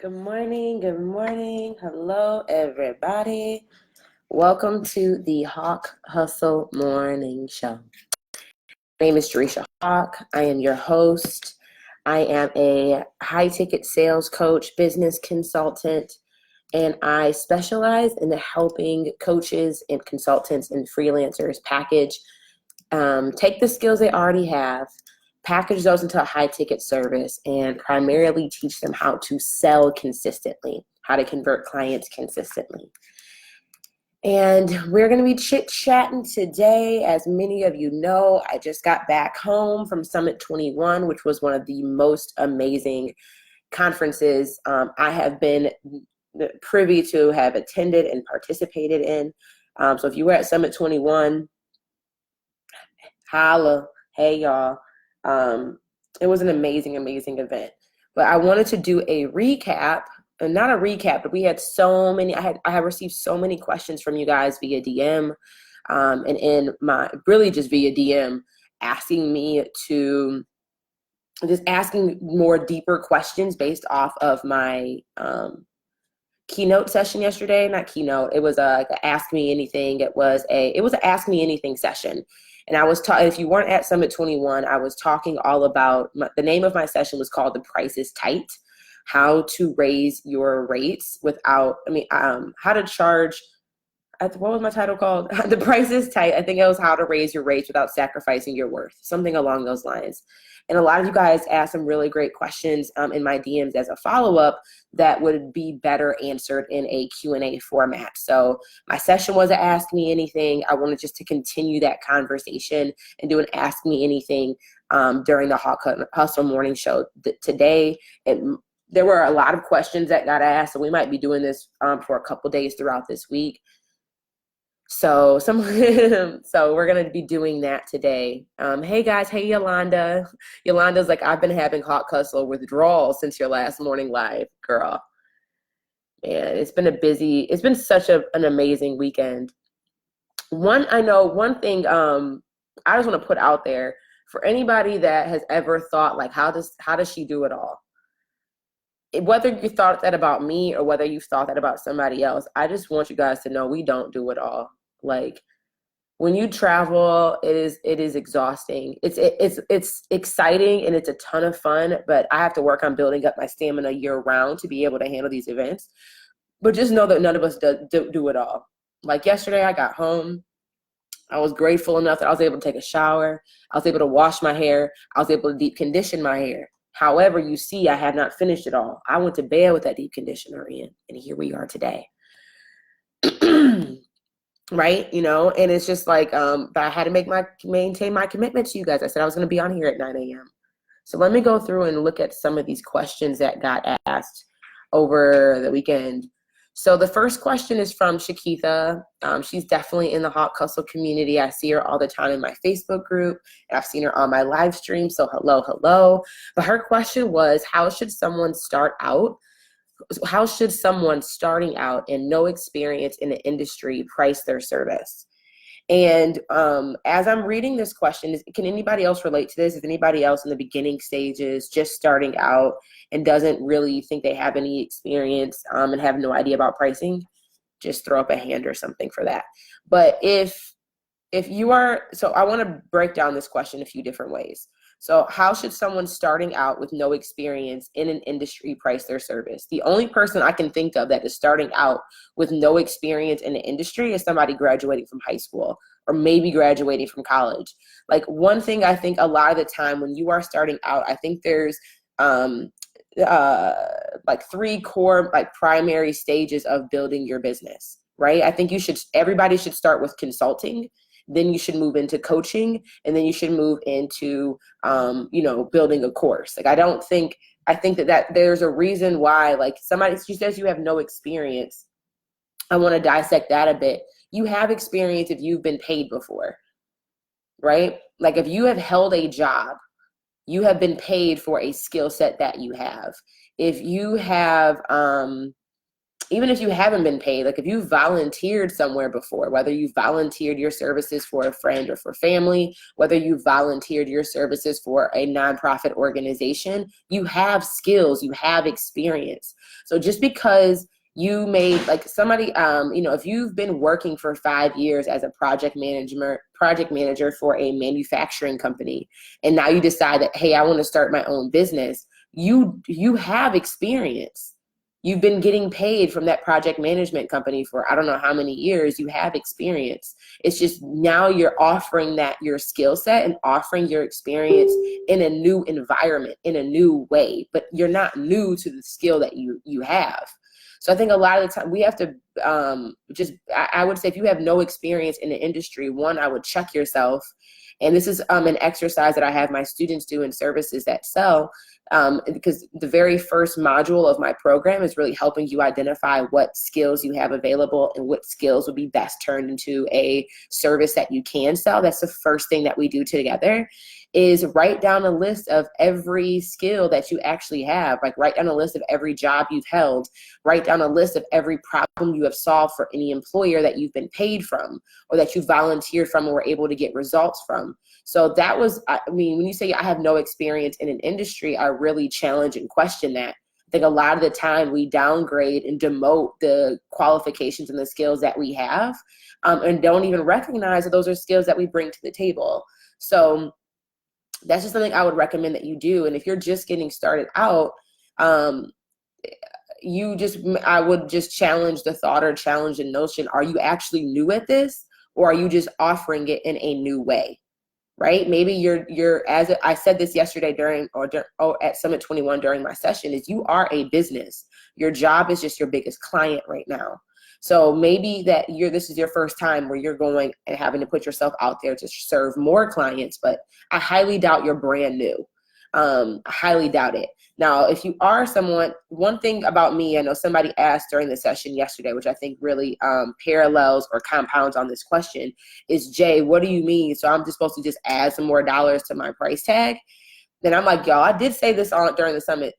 Good morning. Good morning. Hello, everybody. Welcome to the Hawk Hustle Morning Show. My name is Jerisha Hawk. I am your host. I am a high-ticket sales coach, business consultant, and I specialize in helping coaches and consultants and freelancers take the skills they already have, package those into a high-ticket service, and primarily teach them how to sell consistently, how to convert clients consistently. And we're going to be chit-chatting today. As many of you know, I just got back home from Summit 21, which was one of the most amazing conferences I have been privy to have attended and participated in. So if you were at Summit 21, holla, hey y'all. It was an amazing event. But I wanted to do a recap, and not a recap, but we had so many, I have received so many questions from you guys via DM, and in my, really just via DM, asking more deeper questions based off of my keynote session yesterday. Not keynote, it was a Ask Me Anything. It was an Ask Me Anything session. And I was if you weren't at Summit 21, I was talking all about, the name of my session was called The Price is Tight, how to raise your rates how to charge, what was my title called? The Price is Tight. I think it was how to raise your rates without sacrificing your worth, something along those lines. And a lot of you guys asked some really great questions in my DMs as a follow-up that would be better answered in a Q&A format. So my session was an Ask Me Anything. I wanted just to continue that conversation and do an Ask Me Anything during the Hawk Hustle Morning Show today. There were a lot of questions that got asked, so we might be doing this for a couple days throughout this week. So we're going to be doing that today. Hey guys, hey Yolanda. Yolanda's like, I've been having Hawk Hustle withdrawals since your last morning live, girl. Man, it's been such an amazing weekend. One thing I just want to put out there for anybody that has ever thought, like, how does she do it all? Whether you thought that about me or whether you thought that about somebody else, I just want you guys to know we don't do it all. Like, when you travel, it is exhausting. It's exciting and it's a ton of fun, but I have to work on building up my stamina year round to be able to handle these events. But just know that none of us do it all. Like yesterday, I got home. I was grateful enough that I was able to take a shower. I was able to wash my hair. I was able to deep condition my hair. However, you see, I have not finished it all. I went to bed with that deep conditioner in, and here we are today. Right? And it's just like, but I had to maintain my commitment to you guys. I said I was going to be on here at 9 a.m. So let me go through and look at some of these questions that got asked over the weekend. So the first question is from Shakitha. She's definitely in the Hawk Hustle community. I see her all the time in my Facebook group, and I've seen her on my live stream. So hello. But her question was, how should someone starting out and no experience in the industry price their service? And as I'm reading this question, can anybody else relate to this? Is anybody else in the beginning stages, just starting out and doesn't really think they have any experience and have no idea about pricing? Just throw up a hand or something for that. But if you are, so I want to break down this question a few different ways. So how should someone starting out with no experience in an industry price their service? The only person I can think of that is starting out with no experience in the industry is somebody graduating from high school or maybe graduating from college. Like, one thing I think a lot of the time when you are starting out, I think there's like three core, like, primary stages of building your business, right? I think everybody should start with consulting. Then you should move into coaching, and then you should move into, building a course. Like, I think that there's a reason why, like, she says you have no experience. I want to dissect that a bit. You have experience if you've been paid before, right? Like, if you have held a job, you have been paid for a skill set that you have. If you have, even if you haven't been paid, like if you volunteered somewhere before, whether you volunteered your services for a friend or for family, whether you volunteered your services for a nonprofit organization, you have skills, you have experience. So just because you made, like somebody, if you've been working for 5 years as a project manager for a manufacturing company, and now you decide that, hey, I want to start my own business, you have experience. You've been getting paid from that project management company for I don't know how many years. You have experience. It's just now you're offering that your skill set and offering your experience in a new environment, in a new way, but you're not new to the skill that you have. So I think a lot of the time we have to I would say if you have no experience in the industry, one, I would check yourself. And this is an exercise that I have my students do in services that sell, because the very first module of my program is really helping you identify what skills you have available and what skills would be best turned into a service that you can sell. That's the first thing that we do together, is write down a list of every skill that you actually have. Like write down a list of every job you've held, write down a list of every problem you have solved for any employer that you've been paid from or that you volunteered from and were able to get results from. So that was, I mean, when you say I have no experience in an industry, I really challenge and question that. I think a lot of the time we downgrade and demote the qualifications and the skills that we have, and don't even recognize that those are skills that we bring to the table. So that's just something I would recommend that you do. And if you're just getting started out, I would just challenge the thought or challenge the notion. Are you actually new at this, or are you just offering it in a new way? Right? Maybe you're as I said this yesterday at Summit 21 during my session, is you are a business. Your job is just your biggest client right now. So maybe that this is your first time where you're going and having to put yourself out there to serve more clients, but I highly doubt you're brand new. I highly doubt it. Now, if you are someone, one thing about me, I know somebody asked during the session yesterday, which I think really parallels or compounds on this question, is, Jay, what do you mean? So I'm just supposed to just add some more dollars to my price tag? Then I'm like, y'all, I did say this during the summit,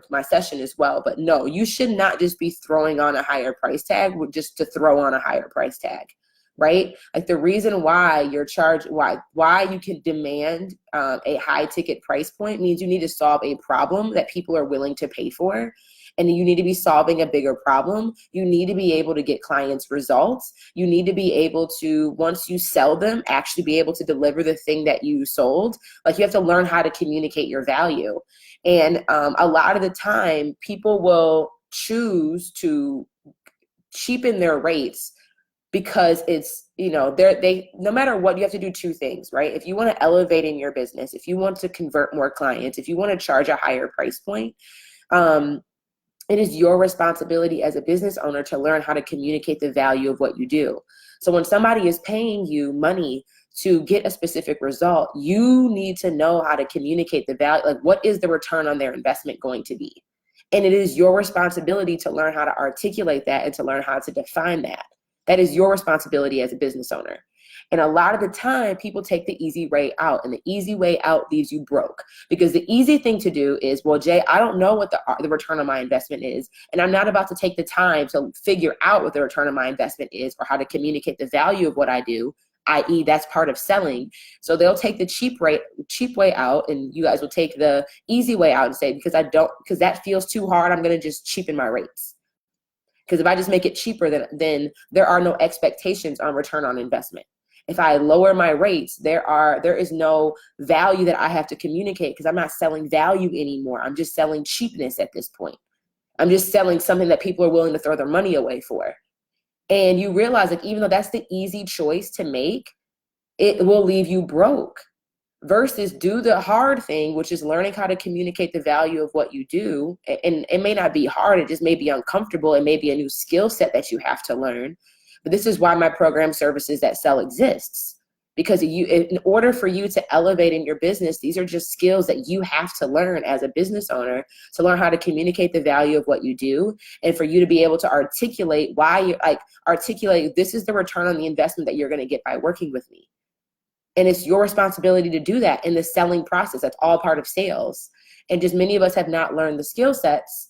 my session as well, but no, you should not just be throwing on a higher price tag just to throw on a higher price tag. Right? Like the reason why you're charged, why you can demand a high ticket price point means you need to solve a problem that people are willing to pay for. And you need to be solving a bigger problem. You need to be able to get clients results. You need to be able to, once you sell them, actually be able to deliver the thing that you sold. Like you have to learn how to communicate your value. And a lot of the time people will choose to cheapen their rates because it's, no matter what, you have to do two things, right? If you want to elevate in your business, if you want to convert more clients, if you want to charge a higher price point, it is your responsibility as a business owner to learn how to communicate the value of what you do. So when somebody is paying you money to get a specific result, you need to know how to communicate the value, like what is the return on their investment going to be? And it is your responsibility to learn how to articulate that and to learn how to define that. That is your responsibility as a business owner. And a lot of the time, people take the easy way out, and the easy way out leaves you broke. Because the easy thing to do is, well, Jay, I don't know what the return on my investment is, and I'm not about to take the time to figure out what the return on my investment is or how to communicate the value of what I do, i.e. that's part of selling. So they'll take the cheap way out, and you guys will take the easy way out and say, because that feels too hard, I'm going to just cheapen my rates. Because if I just make it cheaper, then there are no expectations on return on investment. If I lower my rates, there is no value that I have to communicate because I'm not selling value anymore. I'm just selling cheapness at this point. I'm just selling something that people are willing to throw their money away for. And you realize, like, even though that's the easy choice to make, it will leave you broke. Versus do the hard thing, which is learning how to communicate the value of what you do. And it may not be hard, it just may be uncomfortable. It may be a new skill set that you have to learn. But this is why my program Services That Sell exists. Because in order for you to elevate in your business, these are just skills that you have to learn as a business owner, to learn how to communicate the value of what you do, and for you to be able to articulate this is the return on the investment that you're going to get by working with me. And it's your responsibility to do that in the selling process. That's all part of sales. And just many of us have not learned the skill sets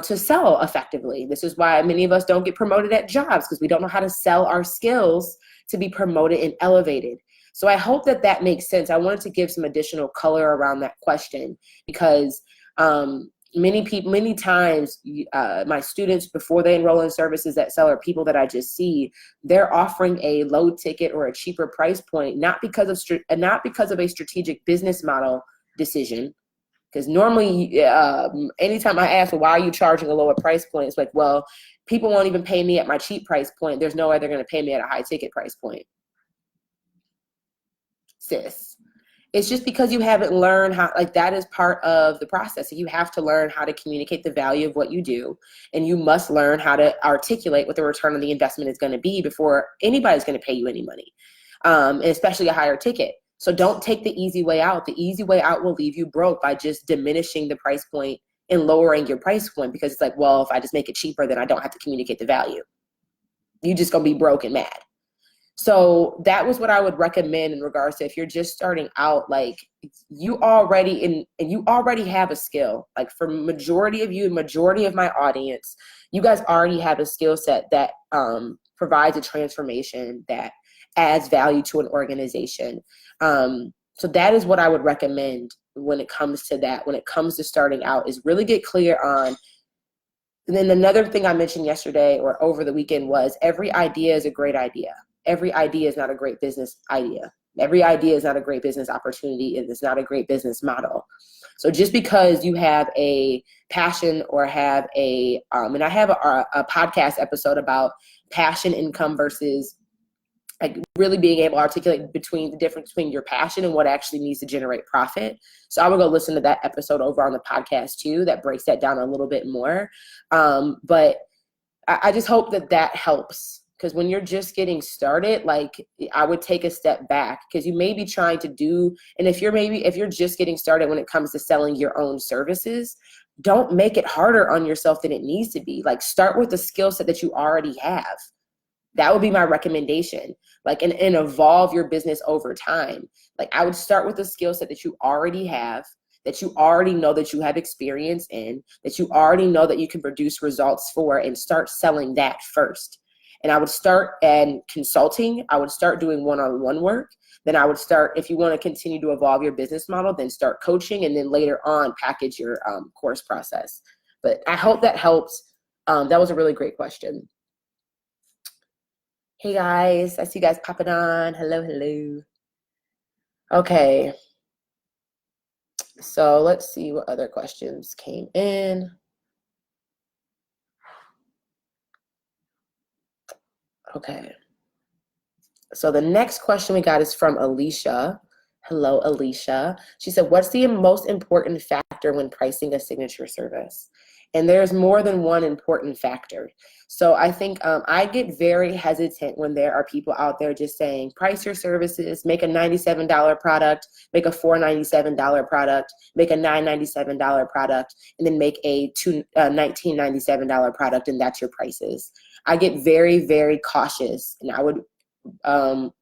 to sell effectively. This is why many of us don't get promoted at jobs, because we don't know how to sell our skills to be promoted and elevated. So I hope that that makes sense. I wanted to give some additional color around that question, because many times my students, before they enroll in services that sell, or people that I just see, they're offering a low ticket or a cheaper price point, not because of a strategic business model decision. Because normally, anytime I ask, well, why are you charging a lower price point? It's like, well, people won't even pay me at my cheap price point. There's no way they're going to pay me at a high ticket price point. Sis, it's just because you haven't learned how, like, that is part of the process. You have to learn how to communicate the value of what you do, and you must learn how to articulate what the return on the investment is going to be before anybody's going to pay you any money, and especially a higher ticket. So don't take the easy way out. The easy way out will leave you broke by just diminishing the price point and lowering your price point, because it's like, well, if I just make it cheaper, then I don't have to communicate the value. You just gonna be broke and mad. So that was what I would recommend in regards to, if you're just starting out, like, you already have a skill. Like, for majority of you, majority of my audience, you guys already have a skill set that provides a transformation, that adds value to an organization. So that is what I would recommend when it comes to that. When it comes to starting out, is really get clear on. And then another thing I mentioned yesterday or over the weekend was, every idea is a great idea. Every idea is not a great business idea. Every idea is not a great business opportunity. It is not a great business model. So just because you have a passion or have and I have a podcast episode about passion income versus, like, really being able to articulate between the difference between your passion and what actually needs to generate profit. So I would go listen to that episode over on the podcast too, that breaks that down a little bit more. But I just hope that helps, because when you're just getting started, like, I would take a step back, because you may be trying to do, and if you're just getting started when it comes to selling your own services, don't make it harder on yourself than it needs to be. Like, start with the skill set that you already have. That would be my recommendation. Like, and evolve your business over time. Like, I would start with the skill set that you already have, that you already know that you have experience in, that you already know that you can produce results for, and start selling that first. And I would start in consulting. I would start doing one-on-one work. Then I would start, if you want to continue to evolve your business model, then start coaching, and then later on package your course process. But I hope that helps. That was a really great question. Hey guys, I see you guys popping on. Hello, hello. Okay. So let's see what other questions came in. Okay. So the next question we got is from Alicia. Hello, Alicia. She said, what's the most important factor when pricing a signature service? And there's more than one important factor. So I think I get very hesitant when there are people out there just saying, price your services, make a $97 product, make a $497 product, make a $997 product, and then make a $1997 product, and that's your prices. I get very, very cautious, and I would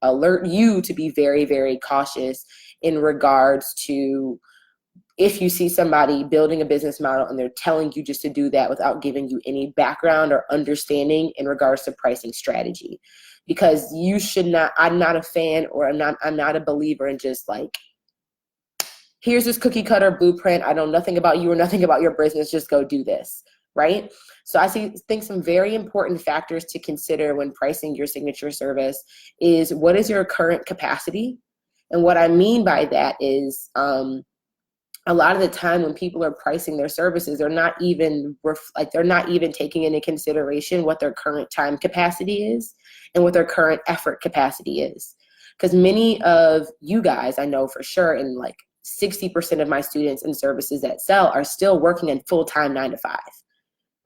alert you to be very, very cautious in regards to, if you see somebody building a business model and they're telling you just to do that without giving you any background or understanding in regards to pricing strategy. Because you should not, I'm not a fan, or I'm not a believer in just like, here's this cookie cutter blueprint. I know nothing about you or nothing about your business. Just go do this, right? So I think some very important factors to consider when pricing your signature service is, what is your current capacity? And what I mean by that is, a lot of the time when people are pricing their services, they're not even taking into consideration what their current time capacity is and what their current effort capacity is. Because many of you guys, I know for sure, and like 60% of my students in services that sell are still working in full-time 9 to 5.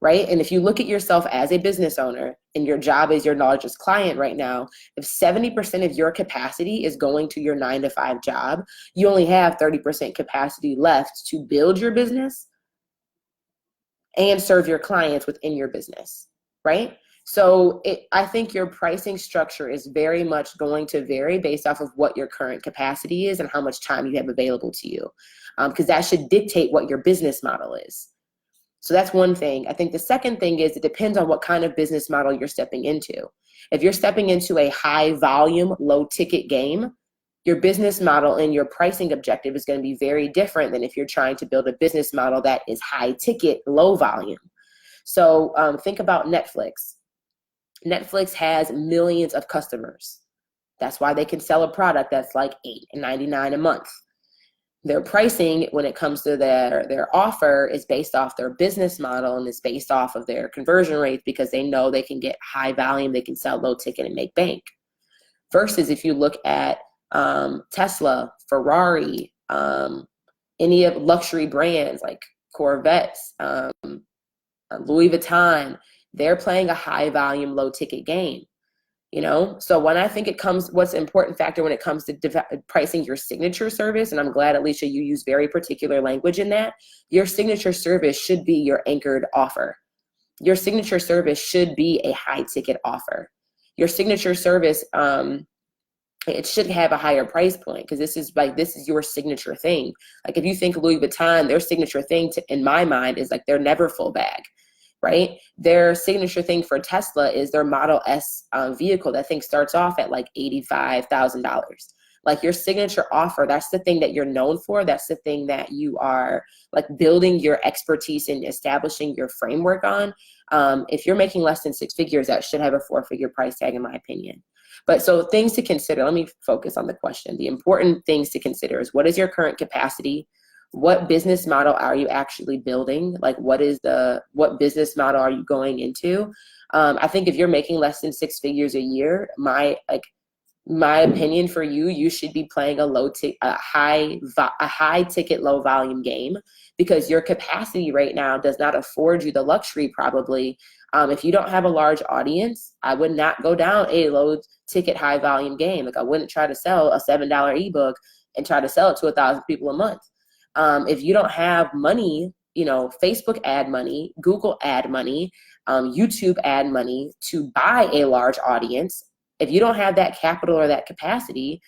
Right? And if you look at yourself as a business owner and your job is your largest client right now, if 70% of your capacity is going to your 9 to 5 job, you only have 30% capacity left to build your business and serve your clients within your business, right? So I think your pricing structure is very much going to vary based off of what your current capacity is and how much time you have available to you, because that should dictate what your business model is. So that's one thing. I think the second thing is it depends on what kind of business model you're stepping into. If you're stepping into a high volume, low ticket game, your business model and your pricing objective is going to be very different than if you're trying to build a business model that is high ticket, low volume. So think about Netflix. Netflix has millions of customers. That's why they can sell a product that's like $8.99 a month. Their pricing, when it comes to their offer, is based off their business model, and it's based off of their conversion rates, because they know they can get high volume, they can sell low ticket and make bank. Versus if you look at Tesla, Ferrari, any of luxury brands like Corvettes, Louis Vuitton, they're playing a high volume, low ticket game. So when I think what's an important factor when it comes to pricing your signature service, and I'm glad, Alicia, you use very particular language in that, your signature service should be your anchored offer. Your signature service should be a high ticket offer. Your signature service, it should have a higher price point, because this is your signature thing. Like if you think Louis Vuitton, their signature thing in my mind is like their never full bag. Right? Their signature thing for Tesla is their Model S vehicle that thing starts off at like $85,000. Like your signature offer, that's the thing that you're known for. That's the thing that you are like building your expertise and establishing your framework on. If you're making less than 6 figures, that should have a 4-figure price tag, in my opinion. But so things to consider, let me focus on the question. The important things to consider is, what is your current capacity? What business model are you actually building? Like what business model are you going into? I think if you're making less than 6 figures a year, my opinion for you should be playing a high ticket, low volume game, because your capacity right now does not afford you the luxury probably. If you don't have a large audience, I would not go down a low ticket, high volume game. Like I wouldn't try to sell a $7 ebook and try to sell it to 1,000 people a month. If you don't have money, Facebook ad money, Google ad money, YouTube ad money to buy a large audience, if you don't have that capital or that capacity,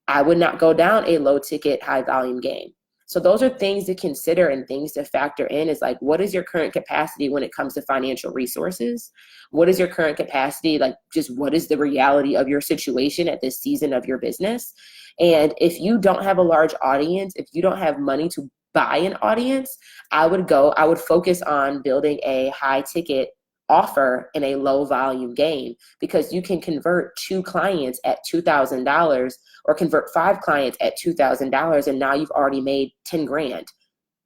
I would not go down a low ticket, high volume game. So those are things to consider and things to factor in, is like, what is your current capacity when it comes to financial resources? What is your current capacity? Like, just what is the reality of your situation at this season of your business? And if you don't have a large audience, if you don't have money to buy an audience, I would focus on building a high ticket offer in a low volume game, because you can convert 2 clients at $2,000 or convert 5 clients at $2,000, and now you've already made 10 grand,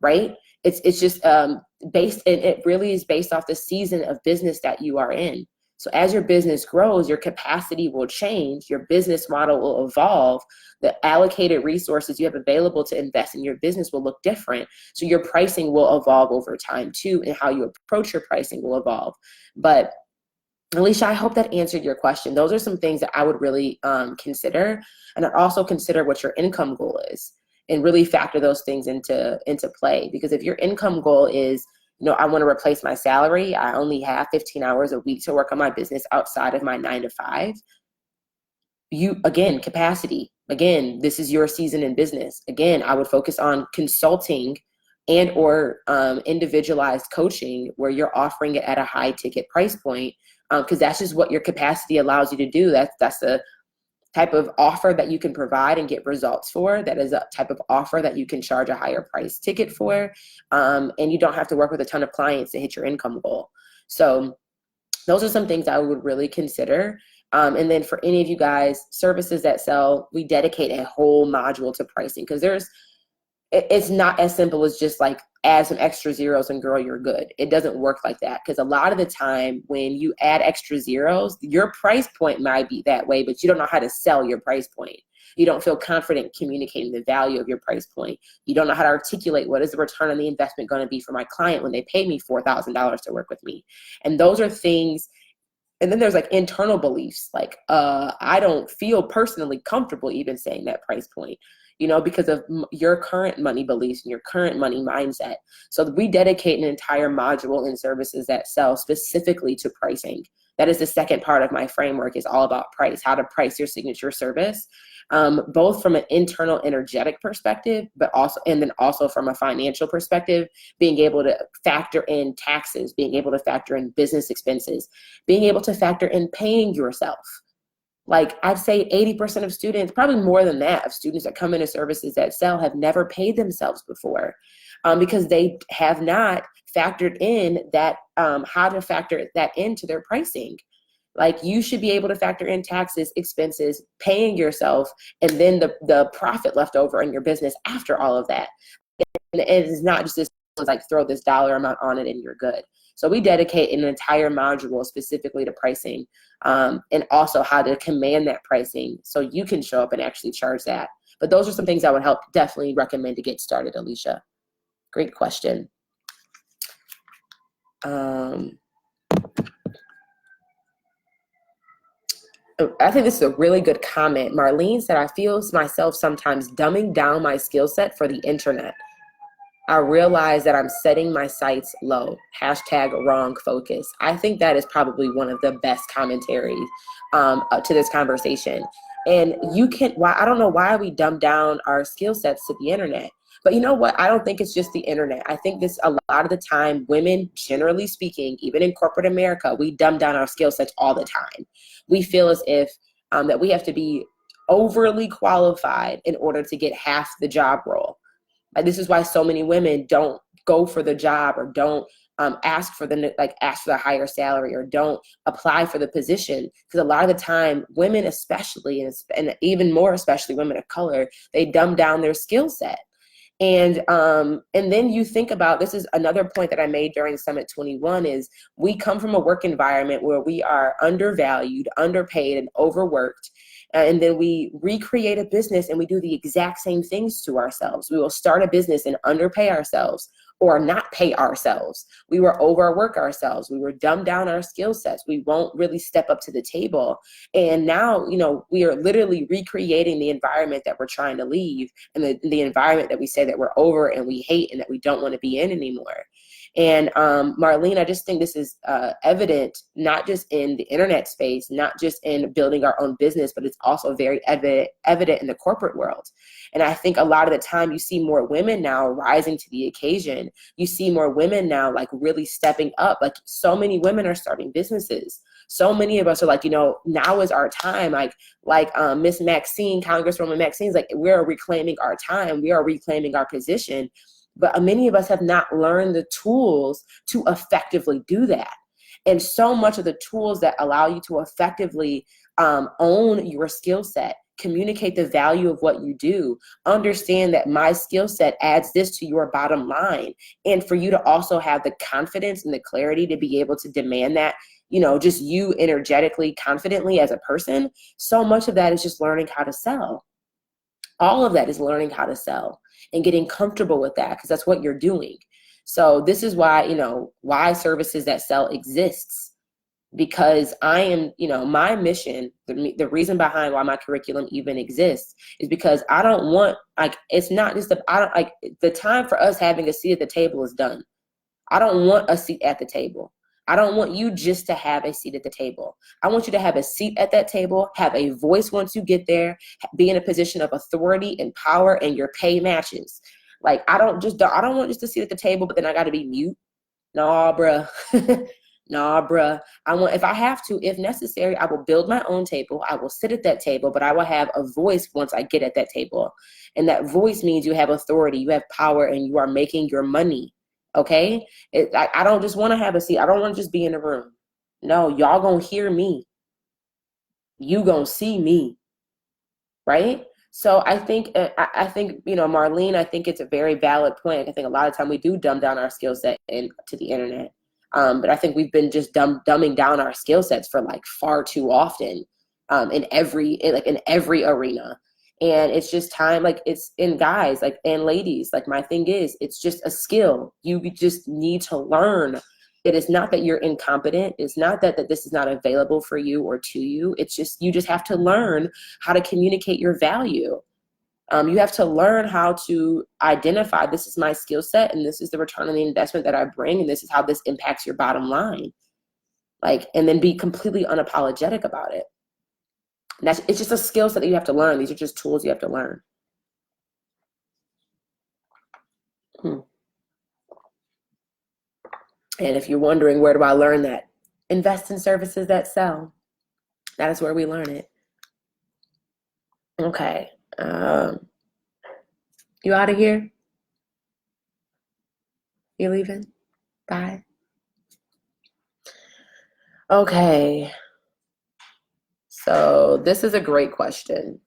right? It's just it really is based off the season of business that you are in. So as your business grows, your capacity will change, your business model will evolve, the allocated resources you have available to invest in your business will look different. So your pricing will evolve over time too, and how you approach your pricing will evolve. But Alicia, I hope that answered your question. Those are some things that I would really consider. And I'd also consider what your income goal is, and really factor those things into play. Because if your income goal is, I want to replace my salary, I only have 15 hours a week to work on my business outside of my 9 to 5. Capacity. Again, this is your season in business. Again, I would focus on consulting and or individualized coaching, where you're offering it at a high ticket price point, because that's just what your capacity allows you to do. That's the type of offer that you can provide and get results for. That is a type of offer that you can charge a higher price ticket for, and you don't have to work with a ton of clients to hit your income goal. So those are some things I would really consider. And then for any of you guys, services that sell, we dedicate a whole module to pricing, because it's not as simple as just like add some extra zeros and girl, you're good. It doesn't work like that, because a lot of the time when you add extra zeros, your price point might be that way, but you don't know how to sell your price point. You don't feel confident communicating the value of your price point. You don't know how to articulate what is the return on the investment going to be for my client when they pay me $4,000 to work with me. And those are things. And then there's like internal beliefs, like I don't feel personally comfortable even saying that price point. because of your current money beliefs and your current money mindset. So we dedicate an entire module in services that sell specifically to pricing. That is the second part of my framework, is all about price, how to price your signature service, both from an internal energetic perspective, but also from a financial perspective, being able to factor in taxes, being able to factor in business expenses, being able to factor in paying yourself. Like I'd say 80% of students, probably more than that, of students that come into services that sell have never paid themselves before, because they have not factored in that, how to factor that into their pricing. Like you should be able to factor in taxes, expenses, paying yourself, and then the profit left over in your business after all of that. And it is not just this, like throw this dollar amount on it and you're good. So we dedicate an entire module specifically to pricing, and also how to command that pricing so you can show up and actually charge that. But those are some things I would definitely recommend to get started, Alicia. Great question. I think this is a really good comment. Marlene said, I feel myself sometimes dumbing down my skill set for the internet. I realize that I'm setting my sights low. #wrong focus. I think that is probably one of the best commentaries to this conversation. And I don't know why we dumb down our skill sets to the internet. But you know what? I don't think it's just the internet. I think a lot of the time, women, generally speaking, even in corporate America, we dumb down our skill sets all the time. We feel as if that we have to be overly qualified in order to get half the job role. This is why so many women don't go for the job, or don't ask for the higher salary, or don't apply for the position. Because a lot of the time, women especially, and even more especially women of color, they dumb down their skill set. And then you think about, this is another point that I made during Summit 21, is we come from a work environment where we are undervalued, underpaid, and overworked. And then we recreate a business and we do the exact same things to ourselves. We will start a business and underpay ourselves, or not pay ourselves. We will overwork ourselves. We will dumb down our skill sets. We won't really step up to the table. And now, we are literally recreating the environment that we're trying to leave, and the environment that we say that we're over and we hate and that we don't want to be in anymore. And Marlene, I just think this is evident, not just in the internet space, not just in building our own business, but it's also very evident in the corporate world. And I think a lot of the time you see more women now rising to the occasion. You see more women now like really stepping up. Like so many women are starting businesses. So many of us are like, now is our time. Like Miss Maxine, Congresswoman Maxine's like, we're reclaiming our time. We are reclaiming our position. But many of us have not learned the tools to effectively do that. And so much of the tools that allow you to effectively own your skill set, communicate the value of what you do, understand that my skill set adds this to your bottom line, and for you to also have the confidence and the clarity to be able to demand that, just you energetically, confidently as a person. So much of that is just learning how to sell. All of that is learning how to sell and getting comfortable with that, because that's what you're doing. So this is why, why Services That Sell exists, because I am, my mission, the reason behind why my curriculum even exists is because I don't want, it's not just, the time for us having a seat at the table is done. I don't want a seat at the table. I don't want you just to have a seat at the table. I want you to have a seat at that table, have a voice once you get there, be in a position of authority and power, and your pay matches. Like, I don't want just a seat at the table, but then I got to be mute. Nah, bruh. Nah, bruh. If I have to, if necessary, I will build my own table. I will sit at that table, but I will have a voice once I get at that table. And that voice means you have authority, you have power, and you are making your money. Okay? I don't just want to have a seat. I don't want to just be in a room. No, y'all gonna hear me. You gonna see me. Right? So I think, Marlene, I think it's a very valid point. I think a lot of time we do dumb down our skill set to the internet. But I think we've been just dumbing down our skill sets for like far too often, in every arena. And it's just time, like it's in guys, like, and ladies, like my thing is, it's just a skill. You just need to learn. It is not that you're incompetent. It's not that this is not available for you or to you. It's just, you just have to learn how to communicate your value. You have to learn how to identify, this is my skill set and this is the return on the investment that I bring, and this is how this impacts your bottom line. Like, and then be completely unapologetic about it. It's just a skill set that you have to learn. These are just tools you have to learn. And if you're wondering, where do I learn that? Invest in services that sell. That is where we learn it. Okay. You out of here? You leaving? Bye. Okay. So this is a great question.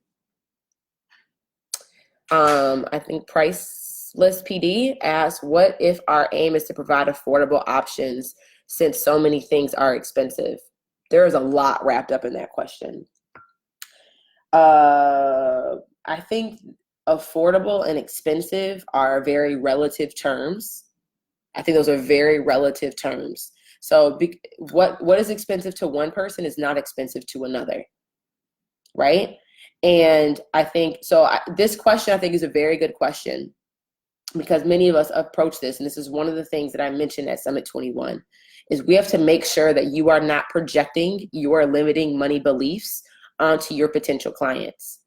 I think Priceless PD asks, what if our aim is to provide affordable options since so many things are expensive? There is a lot wrapped up in that question. I think affordable and expensive are very relative terms. I think those are very relative terms. So what is expensive to one person is not expensive to another, right? And I think, this question I think is a very good question, because many of us approach this, and this is one of the things that I mentioned at Summit 21, is we have to make sure that you are not projecting your limiting money beliefs onto your potential clients.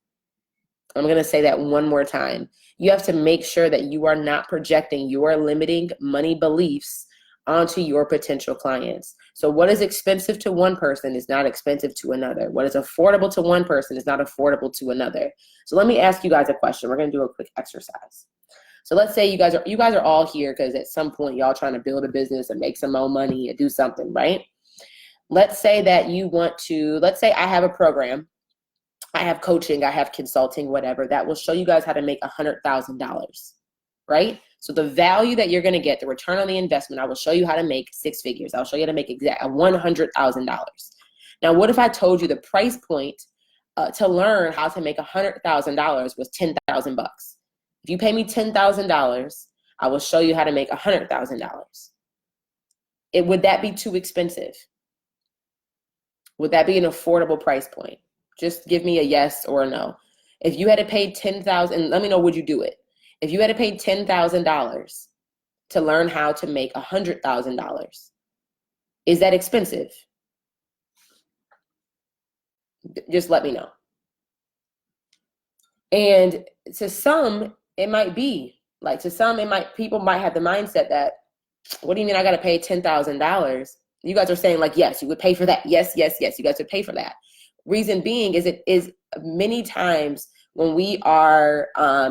I'm going to say that one more time. You have to make sure that you are not projecting your limiting money beliefs onto your potential clients. So what is expensive to one person is not expensive to another. What is affordable to one person is not affordable to another. So let me ask you guys a question. We're going to do a quick exercise. So let's say you guys are all here because at some point y'all trying to build a business and make some more money and do something, right? Let's say that let's say I have a program, I have coaching, I have consulting, whatever, that will show you guys how to make $100,000, right? So the value that you're going to get, the return on the investment, I will show you how to make six figures. I'll show you how to make $100,000. Now, what if I told you the price point to learn how to make $100,000 was $10,000? If you pay me $10,000, I will show you how to make $100,000. Would that be too expensive? Would that be an affordable price point? Just give me a yes or a no. If you had to pay $10,000, let me know, would you do it? If you had to pay $10,000 to learn how to make $100,000, is that expensive? Just let me know. And to some, it might be. Like, to some, people might have the mindset that, what do you mean I got to pay $10,000? You guys are saying, like, yes, you would pay for that. Yes, yes, yes, you guys would pay for that. Reason being is, it is many times when we are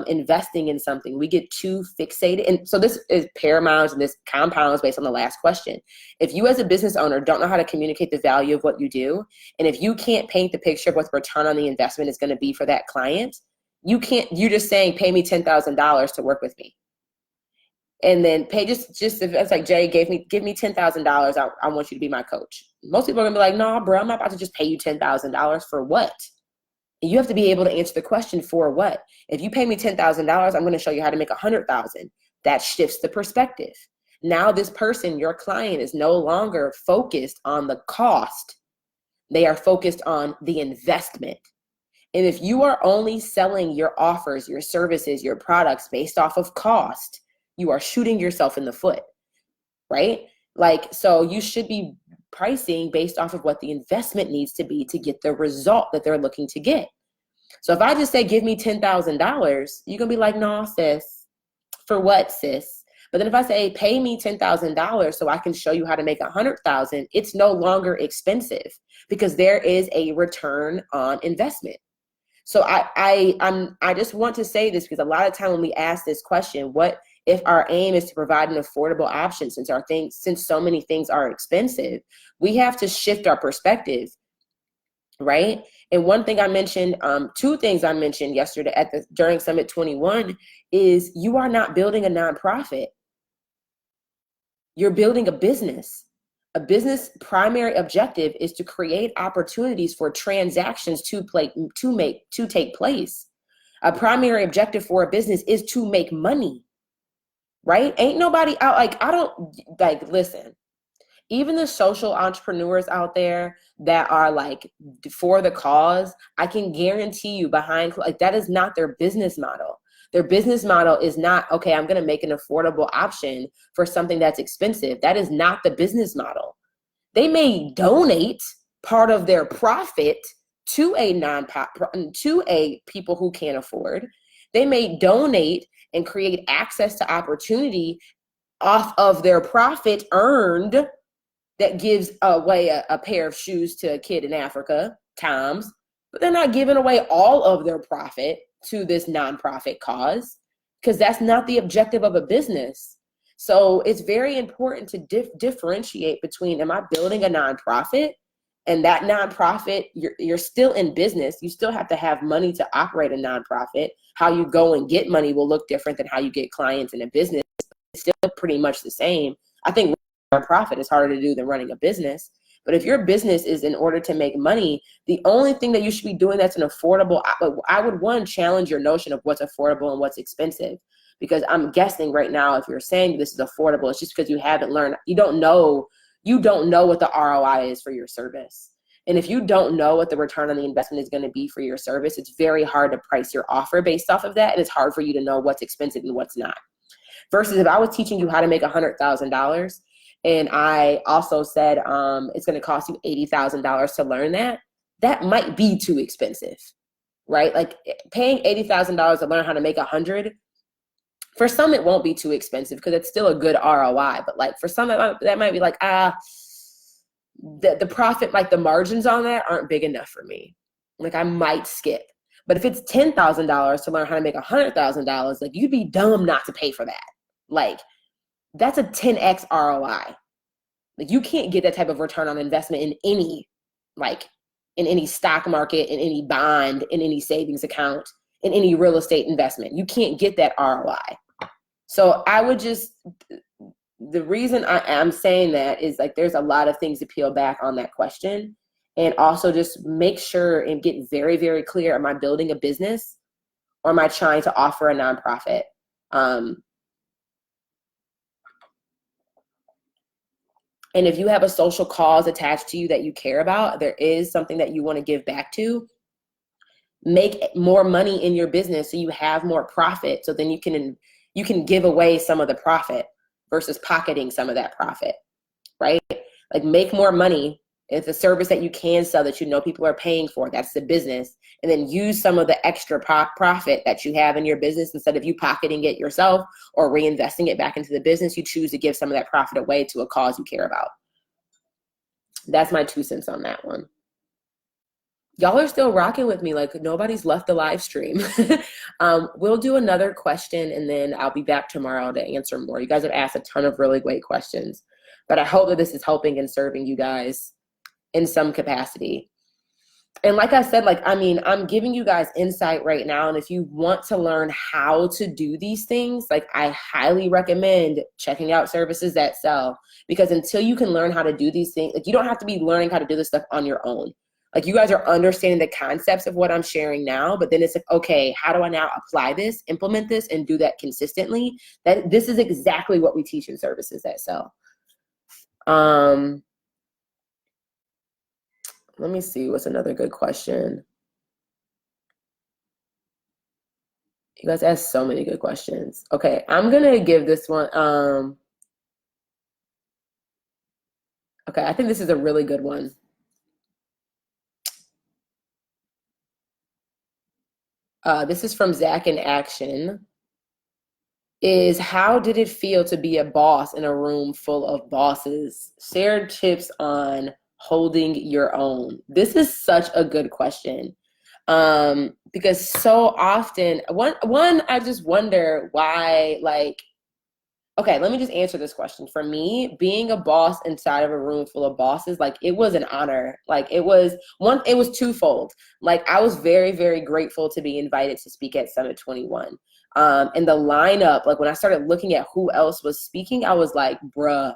investing in something, we get too fixated. And so this is paramount, and this compounds based on the last question. If you as a business owner don't know how to communicate the value of what you do, and if you can't paint the picture of what the return on the investment is going to be for that client, you're just saying, pay me $10,000 to work with me. And then pay just if it's like, Jay, give me $10,000. I want you to be my coach. Most people are gonna be like, no, bro, I'm not about to just pay you $10,000 for what? And you have to be able to answer the question, for what? If you pay me $10,000, I'm gonna show you how to make $100,000. That shifts the perspective. Now this person, your client, is no longer focused on the cost. They are focused on the investment. And if you are only selling your offers, your services, your products based off of cost, you are shooting yourself in the foot, right? Like, so you should be pricing based off of what the investment needs to be to get the result that they're looking to get. So if I just say, give me $10,000, you're gonna be like, no, sis. For what, sis? But then if I say, pay me $10,000 so I can show you how to make $100,000, it's no longer expensive because there is a return on investment. So I just want to say this, because a lot of time when we ask this question, what if our aim is to provide an affordable option since so many things are expensive, we have to shift our perspective, right? And one thing I mentioned, two things I mentioned yesterday during Summit 21 is, you are not building a nonprofit. You're building a business. A business primary objective is to create opportunities for transactions to take place. A primary objective for a business is to make money. Right? Ain't nobody out. Listen, even the social entrepreneurs out there that are like for the cause, I can guarantee you behind, like, that is not their business model. Their business model is not, okay, I'm going to make an affordable option for something that's expensive. That is not the business model. They may donate part of their profit to a nonprofit, to a people who can't afford. They may donate and create access to opportunity off of their profit earned that gives away a pair of shoes to a kid in Africa, Tom's, but they're not giving away all of their profit to this nonprofit cause, because that's not the objective of a business. So it's very important to differentiate between, am I building a nonprofit, and that nonprofit, you're still in business. You still have to have money to operate a nonprofit. How you go and get money will look different than how you get clients in a business. It's still pretty much the same. I think a profit is harder to do than running a business. But if your business is in order to make money, the only thing that you should be doing that's an affordable, I would challenge your notion of what's affordable and what's expensive. Because I'm guessing right now, if you're saying this is affordable, it's just because you haven't learned, you don't know what the ROI is for your service. And if you don't know what the return on the investment is going to be for your service, it's very hard to price your offer based off of that. And it's hard for you to know what's expensive and what's not. Versus if I was teaching you how to make $100,000, and I also said it's going to cost you $80,000 to learn that, that might be too expensive, right? Like paying $80,000 to learn how to make 100, for some it won't be too expensive because it's still a good ROI. But like for some that might be like, the profit, like the margins on that aren't big enough for me. Like I might skip. But if it's $10,000 to learn how to make $100,000, like you'd be dumb not to pay for that. Like that's a 10x ROI. Like you can't get that type of return on investment in any stock market, in any bond, in any savings account, in any real estate investment. You can't get that ROI. So I would the reason I am saying that is like there's a lot of things to peel back on that question. And also just make sure and get very, very clear, am I building a business or am I trying to offer a nonprofit? And if you have a social cause attached to you that you care about, there is something that you want to give back to, make more money in your business so you have more profit. So then you can give away some of the profit versus pocketing some of that profit, right? Like make more money. It's a service that you can sell that you know people are paying for. That's the business. And then use some of the extra profit that you have in your business. Instead of you pocketing it yourself or reinvesting it back into the business, you choose to give some of that profit away to a cause you care about. That's my 2 cents on that one. Y'all are still rocking with me. Like nobody's left the live stream. We'll do another question and then I'll be back tomorrow to answer more. You guys have asked a ton of really great questions, but I hope that this is helping and serving you guys in some capacity. And like I said, I'm giving you guys insight right now. And if you want to learn how to do these things, like I highly recommend checking out Services That Sell, because until you can learn how to do these things, like you don't have to be learning how to do this stuff on your own. Like you guys are understanding the concepts of what I'm sharing now, but then it's like, okay, how do I now apply this, implement this, and do that consistently? This is exactly what we teach in Services That Sell. Let me see, what's another good question? You guys asked so many good questions. Okay, I'm gonna give this one, okay, I think this is a really good one. This is from Zach in Action. Is how did it feel to be a boss in a room full of bosses? Share tips on holding your own. This is such a good question. Because so often, one, I just wonder why, like, okay, let me just answer this question. For me, being a boss inside of a room full of bosses, like it was an honor. Like it was twofold. Like I was very, very grateful to be invited to speak at Summit 21. And the lineup, like when I started looking at who else was speaking, I was like, bruh,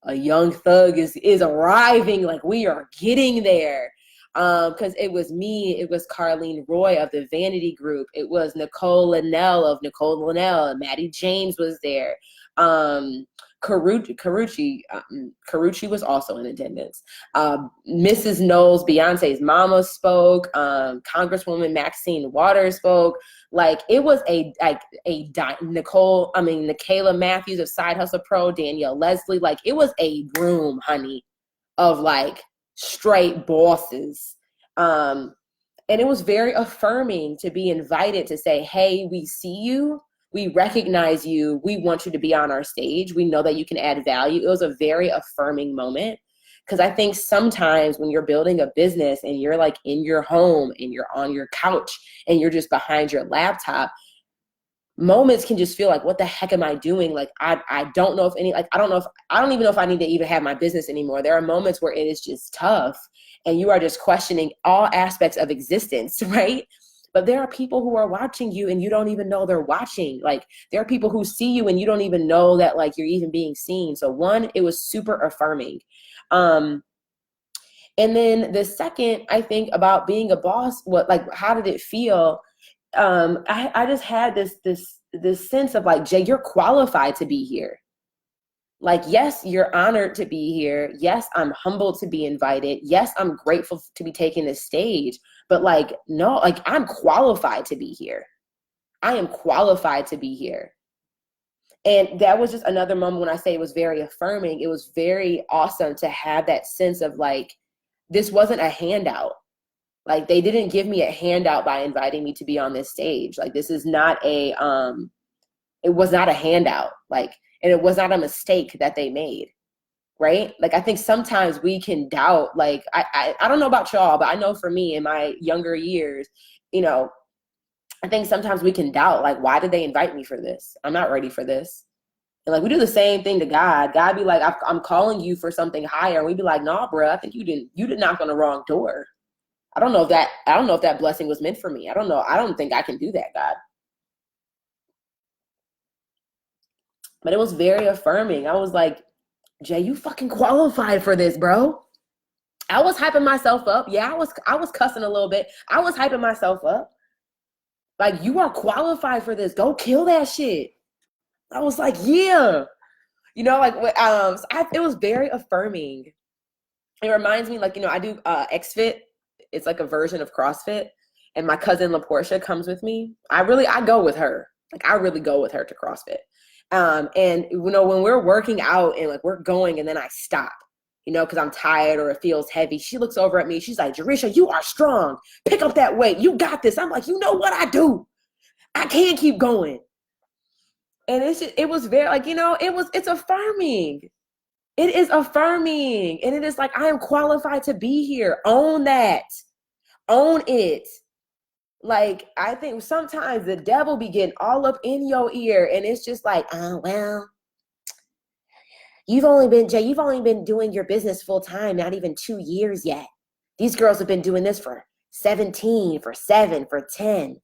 a young thug is arriving. Like we are getting there. Because it was me, it was Carlene Roy of the Vanity Group, it was Nicole Linnell of Nicole Linnell, and Maddie James was there. Carucci was also in attendance. Mrs. Knowles, Beyonce's mama, spoke. Congresswoman Maxine Waters spoke. Like, it was Nicola Matthews of Side Hustle Pro, Danielle Leslie. Like, it was a room, honey, of like straight bosses. And it was very affirming to be invited to say, hey, we see you. We recognize you. We want you to be on our stage. We know that you can add value. It was a very affirming moment, because I think sometimes when you're building a business and you're like in your home and you're on your couch and you're just behind your laptop, moments can just feel like, what the heck am I doing? Like, I don't know if any, like, I don't even know if I need to even have my business anymore. There are moments where it is just tough and you are just questioning all aspects of existence, right? But there are people who are watching you and you don't even know they're watching. Like, there are people who see you and you don't even know that, like, you're even being seen. So one, it was super affirming. And then the second, I think, about being a boss, how did it feel? I just had this sense of like, Jay, you're qualified to be here. Like, yes, you're honored to be here. Yes, I'm humbled to be invited. Yes, I'm grateful to be taking the stage. But like, no, like, I'm qualified to be here. I am qualified to be here. And that was just another moment when I say it was very affirming. It was very awesome to have that sense of like, this wasn't a handout. Like, they didn't give me a handout by inviting me to be on this stage. Like, this is not it was not a handout. Like, and it was not a mistake that they made. Right? Like, I think sometimes we can doubt, like, I don't know about y'all, but I know for me in my younger years, I think sometimes we can doubt, like, why did they invite me for this? I'm not ready for this. And like, we do the same thing to God. God be like, I'm calling you for something higher. And we be like, nah, bro, I think you did knock on the wrong door. I don't know if that blessing was meant for me. I don't know. I don't think I can do that, God. But it was very affirming. I was like, Jay, you fucking qualified for this, bro. I was hyping myself up. Yeah, I was cussing a little bit. I was hyping myself up. Like, you are qualified for this. Go kill that shit. I was like, yeah. It was very affirming. It reminds me, like, I do XFit. It's like a version of CrossFit. And my cousin LaPortia comes with me. I go with her. Like, I really go with her to CrossFit. And when we're working out and like we're going and then I stop, because I'm tired or it feels heavy, she looks over at me. She's like, Jerisha, you are strong. Pick up that weight. You got this. I'm like, you know what I do? I can't keep going. And it was very like, it's affirming. It is affirming. And it is like, I am qualified to be here. Own that. Own it. Like, I think sometimes the devil be getting all up in your ear and it's just like, oh, well, you've only been doing your business full time, not even 2 years yet. These girls have been doing this for 17, for 7, for 10.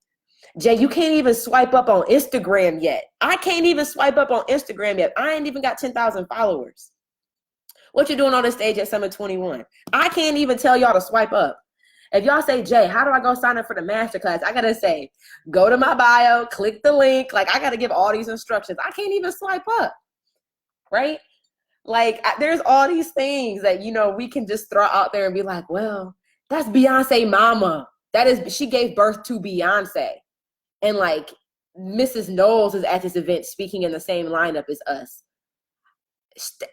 Jay, you can't even swipe up on Instagram yet. I can't even swipe up on Instagram yet. I ain't even got 10,000 followers. What you doing on the stage at Summit 21? I can't even tell y'all to swipe up. If y'all say, Jay, how do I go sign up for the masterclass? I got to say, go to my bio, click the link. Like, I got to give all these instructions. I can't even swipe up, right? Like, there's all these things that, we can just throw out there and be like, well, that's Beyonce mama. She gave birth to Beyonce. And like, Mrs. Knowles is at this event speaking in the same lineup as us.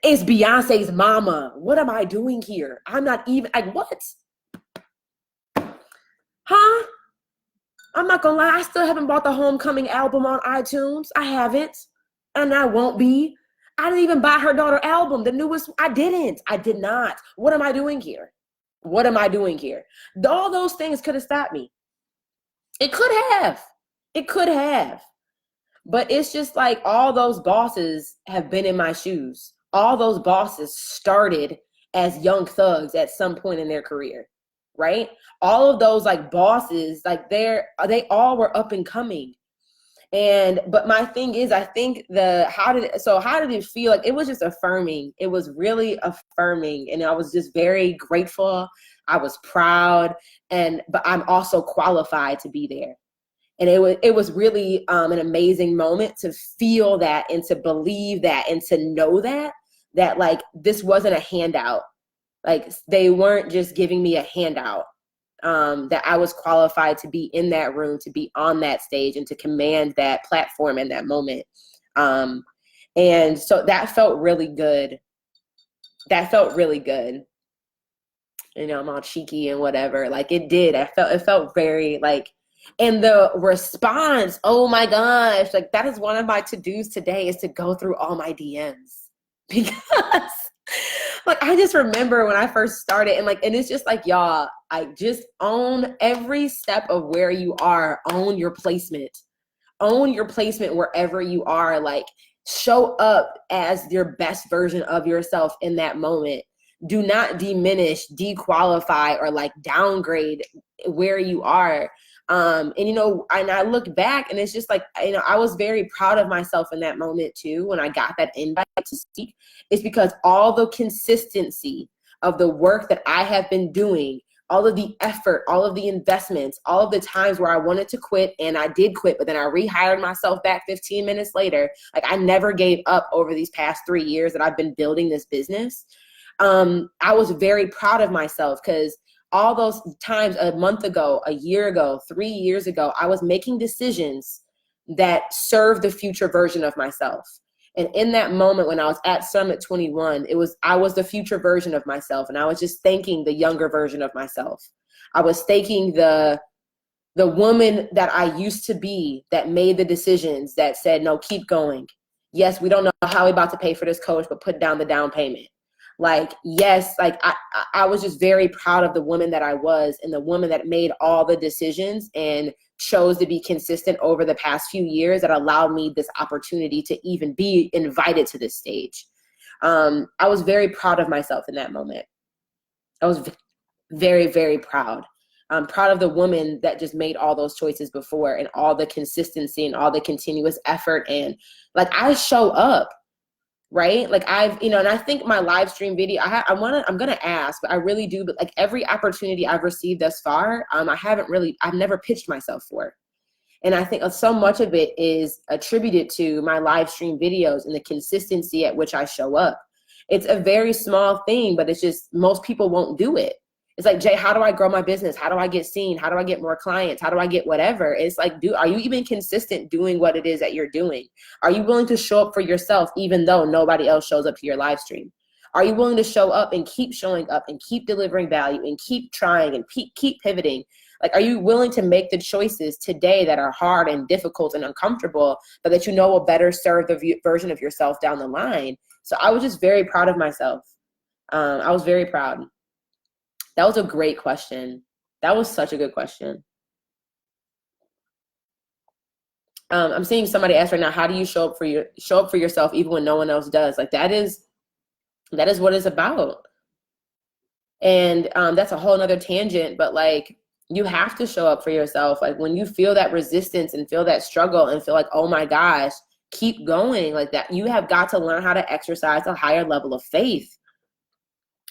It's Beyonce's mama. What am I doing here? I'm not even, like, what? Huh? I'm not gonna lie, I still haven't bought the Homecoming album on iTunes. I haven't. And I won't be. I didn't even buy her daughter album, the newest. I did not. What am I doing here? What am I doing here? All those things could have stopped me. It could have. It could have. But it's just like, all those bosses have been in my shoes. All those bosses started as young thugs at some point in their career. Right? All of those like bosses, like they all were up and coming. But my thing is, I think how did it feel? Like, it was just affirming. It was really affirming. And I was just very grateful. I was proud. But I'm also qualified to be there. And it was really an amazing moment to feel that and to believe that and to know that like this wasn't a handout. Like they weren't just giving me a handout, that I was qualified to be in that room, to be on that stage and to command that platform in that moment. And so that felt really good. That felt really good. You know, I'm all cheeky and whatever. Like it did. It felt very like, and the response, oh my gosh, like that is one of my to-dos today, is to go through all my DMs. Because like I just remember when I first started, and it's just like, y'all, I just own every step of where you are. Own your placement. Own your placement wherever you are. Like show up as your best version of yourself in that moment. Do not diminish, dequalify, or like downgrade where you are. And I look back and it's just like, I was very proud of myself in that moment too. When I got that invite to speak, it's because all the consistency of the work that I have been doing, all of the effort, all of the investments, all of the times where I wanted to quit and I did quit, but then I rehired myself back 15 minutes later. Like I never gave up over these past 3 years that I've been building this business. I was very proud of myself because all those times, a month ago, a year ago, 3 years ago, I was making decisions that serve the future version of myself. And in that moment when I was at Summit 21, I was the future version of myself. And I was just thanking the younger version of myself. I was thanking the woman that I used to be, that made the decisions, that said, no, keep going. Yes, we don't know how we're about to pay for this coach, but put down the down payment. Like, yes, like I was just very proud of the woman that I was, and the woman that made all the decisions and chose to be consistent over the past few years that allowed me this opportunity to even be invited to this stage. I was very proud of myself in that moment. I was very, very proud. I'm proud of the woman that just made all those choices before, and all the consistency and all the continuous effort. And like, I show up. Right? Like and I think my live stream video, I'm going to ask, but I really do. But like every opportunity I've received thus far, I've never pitched myself for. And I think so much of it is attributed to my live stream videos and the consistency at which I show up. It's a very small thing, but it's just, most people won't do it. It's like, Jay, how do I grow my business? How do I get seen? How do I get more clients? How do I get whatever? It's like, are you even consistent doing what it is that you're doing? Are you willing to show up for yourself even though nobody else shows up to your live stream? Are you willing to show up and keep showing up and keep delivering value and keep trying and keep pivoting? Like, are you willing to make the choices today that are hard and difficult and uncomfortable, but that will better serve the version of yourself down the line? So I was just very proud of myself. I was very proud. That was a great question. That was such a good question. I'm seeing somebody ask right now, how do you show up for yourself even when no one else does? Like that is what it's about. And that's a whole nother tangent, but like, you have to show up for yourself. Like when you feel that resistance and feel that struggle and feel like, oh my gosh, keep going like that. You have got to learn how to exercise a higher level of faith.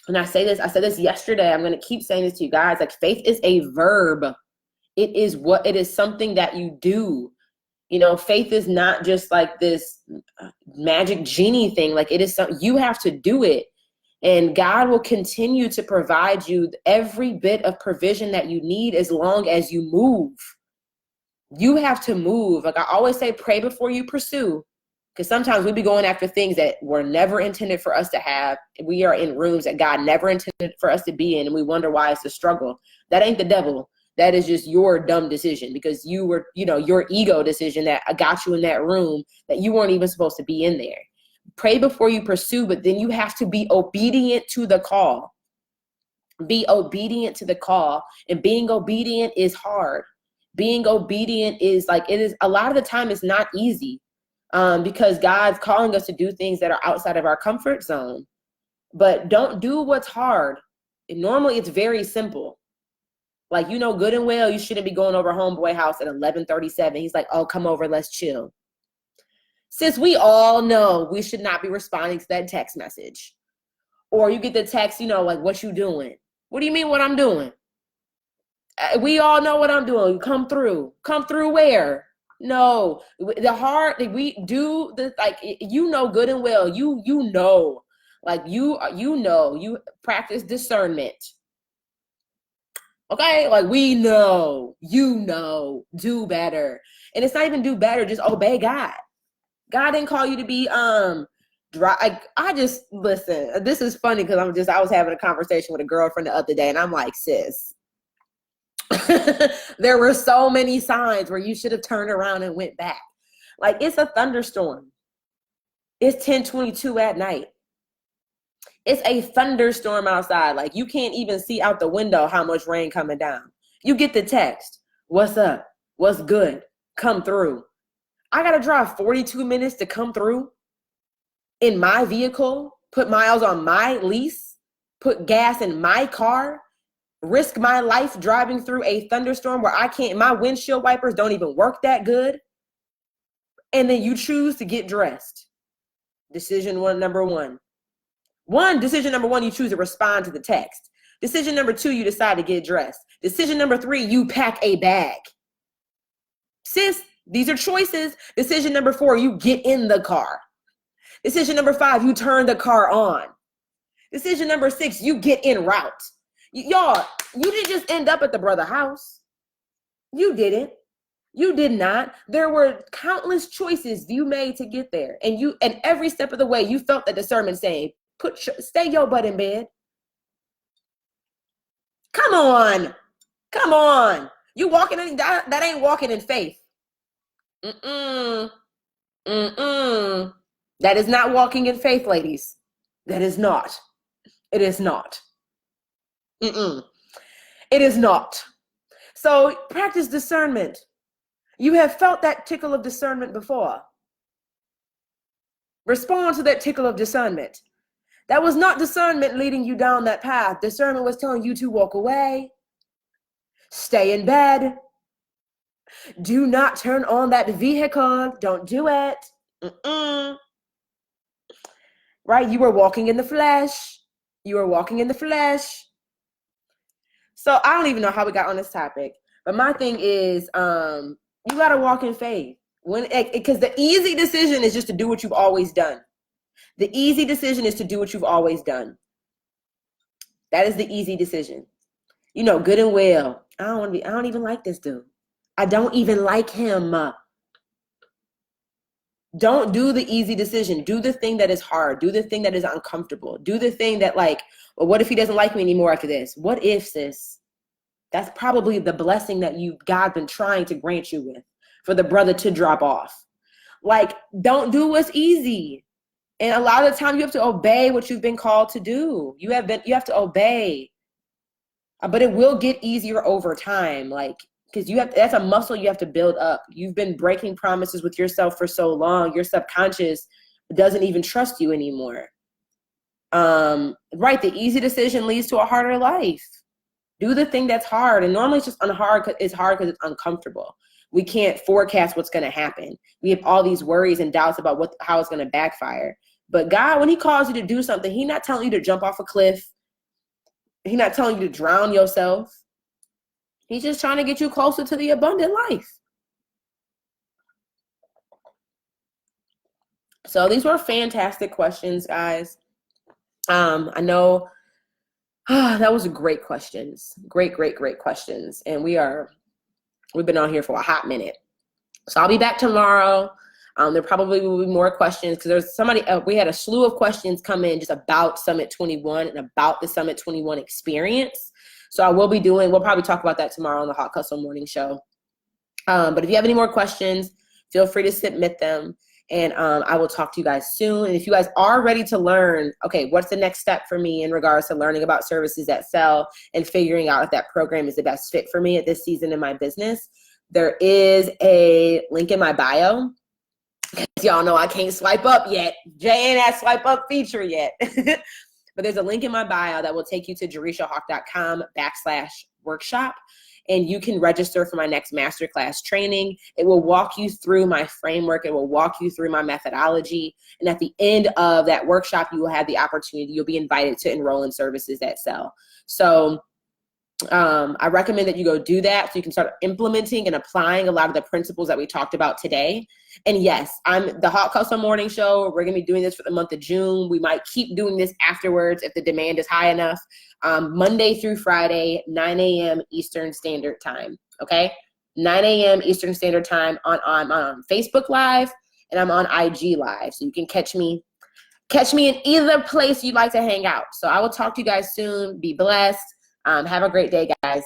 And I said this yesterday, I'm going to keep saying this to you guys, like faith is a verb. It is something that you do. Faith is not just like this magic genie thing. Like it is something you have to do it. And God will continue to provide you every bit of provision that you need as long as you move. You have to move. Like I always say, pray before you pursue. Because sometimes we be going after things that were never intended for us to have. We are in rooms that God never intended for us to be in, and we wonder why it's a struggle. That ain't the devil. That is just your dumb decision, because you were, your ego decision that got you in that room that you weren't even supposed to be in there. Pray before you pursue, but then you have to be obedient to the call. Be obedient to the call, and being obedient is hard. Being obedient is like, it is a lot of the time it's not easy. Because God's calling us to do things that are outside of our comfort zone. But don't do what's hard. And normally it's very simple. Like, good and well, you shouldn't be going over homeboy house at 11:37. He's like, oh, come over, let's chill. Sis, we all know we should not be responding to that text message. Or you get the text, like, what you doing? What do you mean what I'm doing? We all know what I'm doing. Come through. Come through where? No. The hard, we do the, like, you know good and well. You know. Like, you know. You practice discernment. Okay? Like, we know. You know. Do better. And it's not even do better. Just obey God. God didn't call you to be dry. I just, listen, this is funny because I was having a conversation with a girlfriend the other day, and I'm like, sis, there were so many signs where you should have turned around and went back. Like, it's a thunderstorm. It's 10:22 at night. It's a thunderstorm outside. Like, you can't even see out the window how much rain coming down. You get the text. What's up? What's good? Come through. I got to drive 42 minutes to come through in my vehicle, put miles on my lease, put gas in my car, risk my life driving through a thunderstorm where my windshield wipers don't even work that good. And then you choose to get dressed. Decision number one, you choose to respond to the text. Decision number 2, you decide to get dressed. Decision number 3, you pack a bag. Sis, these are choices. Decision number 4, you get in the car. Decision number 5, you turn the car on. Decision number 6, you get en route. Y'all, you didn't just end up at the brother house. You didn't. You did not. There were countless choices you made to get there. And every step of the way, you felt the discernment saying, stay your butt in bed. Come on. Come on. You walking in, that ain't walking in faith. That is not walking in faith, ladies. That is not. It is not. It is not. So practice discernment. You have felt that tickle of discernment before. Respond to that tickle of discernment. That was not discernment leading you down that path. Discernment was telling you to walk away, stay in bed, do not turn on that vehicle, don't do it. Right? You were walking in the flesh. You were walking in the flesh. So I don't even know how we got on this topic, but my thing is, you got to walk in faith. Because the easy decision is just to do what you've always done. The easy decision is to do what you've always done. That is the easy decision. You know, good and well, I don't even like this dude. I don't even like him. Don't do the easy decision. Do the thing that is hard. Do the thing that is uncomfortable. Do the thing that, like, well, what if he doesn't like me anymore after this? What if, sis? That's probably the blessing that God been trying to grant you with, for the brother to drop off. Like, don't do what's easy. And a lot of the time you have to obey what you've been called to do. You have to obey. But it will get easier over time. Like, because that's a muscle you have to build up. You've been breaking promises with yourself for so long. Your subconscious doesn't even trust you anymore. Right. The easy decision leads to a harder life. Do the thing that's hard. And normally it's just hard because it's uncomfortable. We can't forecast what's going to happen. We have all these worries and doubts about how it's going to backfire. But God, when he calls you to do something, he's not telling you to jump off a cliff. He's not telling you to drown yourself. He's just trying to get you closer to the abundant life. So these were fantastic questions, guys. I know that was great questions. Great questions. And we've been on here for a hot minute. So I'll be back tomorrow. There probably will be more questions because there's we had a slew of questions come in just about Summit 21 and about the Summit 21 experience. So we'll probably talk about that tomorrow on the Hot Hustle Morning Show. But if you have any more questions, feel free to submit them. And I will talk to you guys soon. And if you guys are ready to learn, okay, what's the next step for me in regards to learning about services that sell and figuring out if that program is the best fit for me at this season in my business, there is a link in my bio. Y'all know I can't swipe up yet. Jay ain't that swipe up feature yet. But there's a link in my bio that will take you to jerishahawk.com/workshop. And you can register for my next masterclass training. It will walk you through my framework. It will walk you through my methodology. And at the end of that workshop, you will have the opportunity. You'll be invited to enroll in services that sell. So I recommend that you go do that so you can start implementing and applying a lot of the principles that we talked about today. And yes, I'm the Hot Custom Morning Show. We're going to be doing this for the month of June. We might keep doing this afterwards if the demand is high enough. Monday through Friday, 9 a.m. Eastern Standard Time. Okay, 9 a.m. Eastern Standard Time on Facebook Live, and I'm on IG Live, so you can catch me in either place you'd like to hang out. So I will talk to you guys soon. Be blessed. Have a great day, guys.